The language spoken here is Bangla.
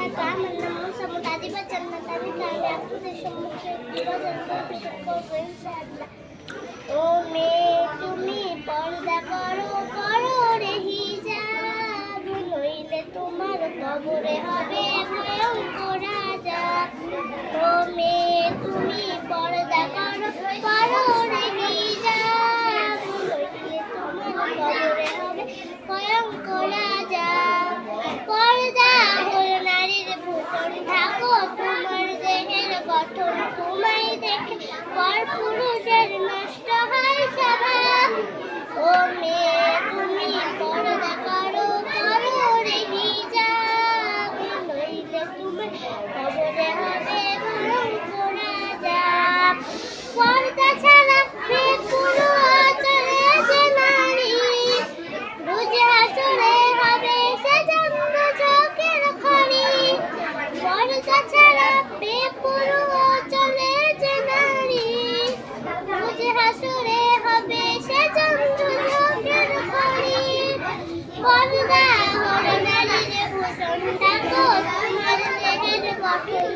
বারাকাতুহু। আমার নাম মুসা মুতাজিবা জান্নাত। আমি আপনাদের সম্মুখে পেশ করব ইনশাআল্লাহ। ও মেয়ে তুমি পর্দা করো, করো রে হিজাব, নইলে তোমার কবরে হবে ভয়ঙ্কর আযাব। ও মেয়ে তুমি পর্দা করো, করো রে হিজাব, নইলে তোমার কবরে হবে ভয়ঙ্কর আযাব। পর্দা হলো নারীর ভূষণ, ঢাকো তোমার দেহের গঠন, তোমায় দেখে পরপুরুষের নষ্ট হয় স্বভাব। ও মেয়ে তুমি পর্দা করো, করো রে হিজাব, নইলে তোমার কবরে হবে ভয়ঙ্কর আযাব। পর্দা ছাড়া বেপরোয়া চলে যে নারী, রোজ হাসরে হবে সে জন্ম চোখের খনি। পর্দা ছাড়া বেপরোয়া চলে যে নারী, রোজ হাসরে হবে সে জন্ম চোখের খনি। পর্দা হলো নারীর ভূষণ, ঢাকো তোমার দেহের গঠন।